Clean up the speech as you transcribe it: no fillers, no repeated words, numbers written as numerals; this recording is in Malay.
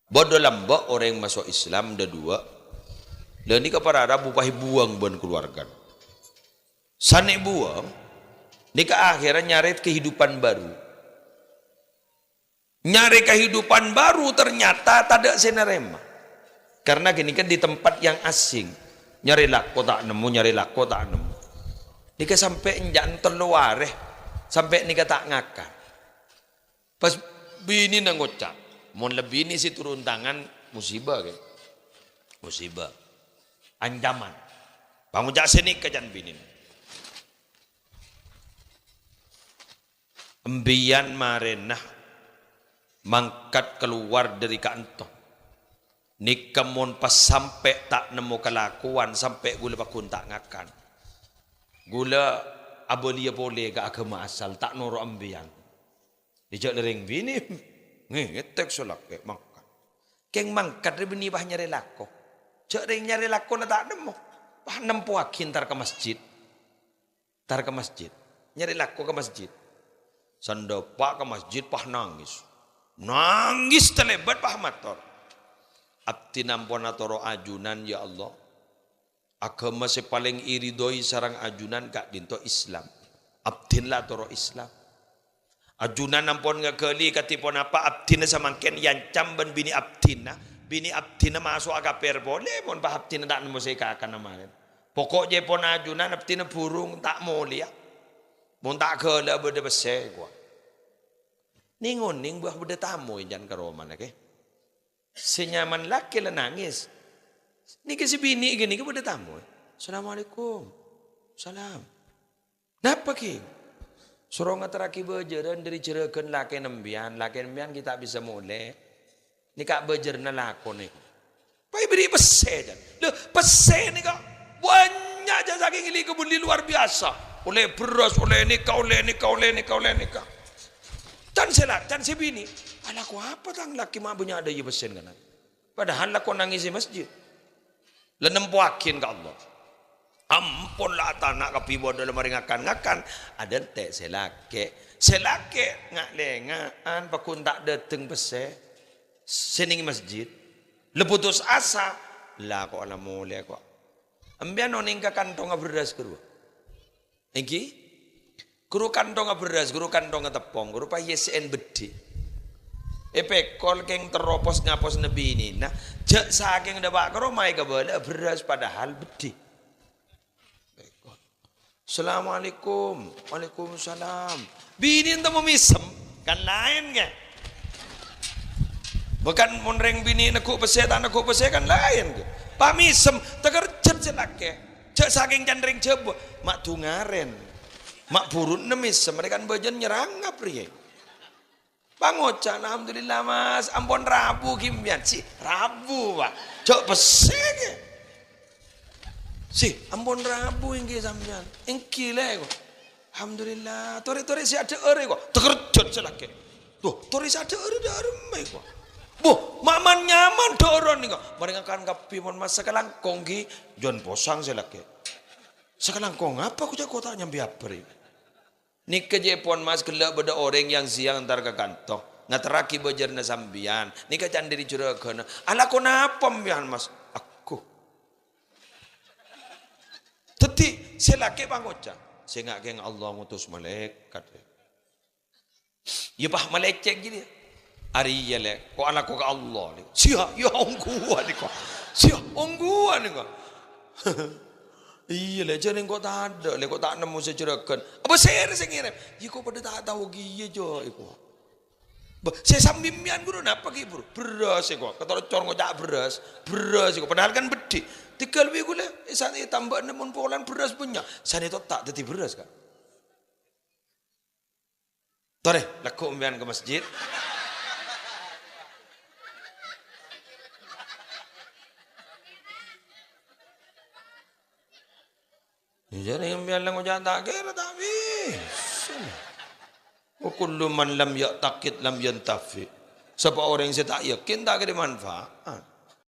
Bodoh lambak orang yang masuk Islam ada dua. Dan ni kepada Arab upah buang ban keluarga. Sanik buang, ni ke akhirnya nyari kehidupan baru. Nyari kehidupan baru ternyata tak ada senerema. Karena gini kan di tempat yang asing. Nyari lako tak nemu, nyari lako tak nemu. Ni ke sampai enjan terluar sampai ni ke tak ngakar. Pas bini nang ngocak, mon lebih ni si turun tangan musibah ke. Musibah. Ancaman. Bangun jak sini ke jan bini. Embian marenah mangkat keluar dari kantong. Nikamun pas sampai tak nemu kelakuan sampai gula pakun tak ngakan. Gula abolia boleh ke agama asal tak noro ambian. Dijak lering bini ngetek solak ke mangkat. Keng mangkat dari bini bah nyari lako. Cak ring nyari lako na tak nemu. Bah nempu akin tar ke masjid. Tar ke masjid. Nyari lako ke masjid. Sandopak ke masjid pah nangis. Nangis terlebat pah mator. Abdi nampona toro ajunan ya Allah. Agama se paling iridoi sarang ajunan kak dinto Islam. Abdin lah toro Islam. Ajunan nampon ngakeli katipon apa abdina samangken yancam ben bini abdina. Bini abdina masuk akaper boleh mon bah abdina tak nemu seka akan namarin. Pokok je pon ajunan abdina burung tak mulia. Mon tak kela berde besar gua. Ningon ning buah berde tamu jan ke Roman ke. Senyaman laki le nangis. Ni ke si bini gini ke berde tamu. Assalamualaikum. Salam. Napa ki? Surong ataraki bejeran dari cerekan laki nembian kita bisa mulai. Ni kak bejerna lakon ni. Pai beri pesen. Le pesen ni kak banyak je saking ili kebun luar biasa. Oleh beras, oleh nikah, oleh nikah, oleh nikah, oleh nikah. Tan selak, tan sebini. Alaku apa tang laki mak banyak ada ye pesen kan. Padahal lakon nangis di masjid. Le nempuakin ke Allah. Ampunlah tanah kapi bodoh lemari ngakan ada tek selake ngak lengaan pakun tak dateng pese sening masjid leputus asa lah kok ala mulai kok ambian oning ka kantong beras kru iki kru kantong beras kru kantong tepung kru pa yesen bedi epekol keng teropos ngapos nebi ini nah jak saking debak karo mai ka beras padahal bedi. Assalamualaikum. Waalaikumsalam. Bini entah memisem kan lain ke? Bukan monreng bini nak pese kan lain ke? Pamisem tekerjep celake. Cek saking candring cebu mak tungaren. Mak burun nemisem mereka bajan nyerang ngapri. Bangocan alhamdulillah Mas, ampun Rabu kimbian si Rabu Pak. Cok pese ke? Si, ampun Rabu ingki sampean. Ingki le kok. Alhamdulillah. Tori si ada ere kok. Tekerjot selake. Tuh, tori si ada ere daremai kok. Boh, maman nyaman doron nih kok. Mereka kan kapi mon mas sekarang konggi John posang selake. Sekarang kong apa aku jago tak nyambi apri. Nik kejepon mas kelak beda orang yang siang antar ke kantong. Ngateraki bejerna sambian. Nik kecan diri juragan. Ala kenapa mbian mas? Teti selake bangoca. Sehingga geng Allah ngutus malaikat. Ya bah malaikat gini. Ari yele ko ala ko Allah ni. Sia ya ongguan ni ko. Sia ongguan ni ko. Iya le jane ko tak ada le ko tak nemu sejerakan. Apa ser sing ngirim? Ya ko pada tak tahu giye jo iko. Saya sambimian guru napa ki bro? Beras iko. Ketor cor ngocak beras iko padahal kan bedi. Tiga lebih gula, saat ini tambah 6 polan beras punya. Saat itu tak jadi beras kan? Tore, laku umbian ke masjid. Jadi umbian lang ujan tak kira tak bisa. Kullu man lam ya'taqid lam yantafi. Sebab orang yang tak yakin tak ada manfaat.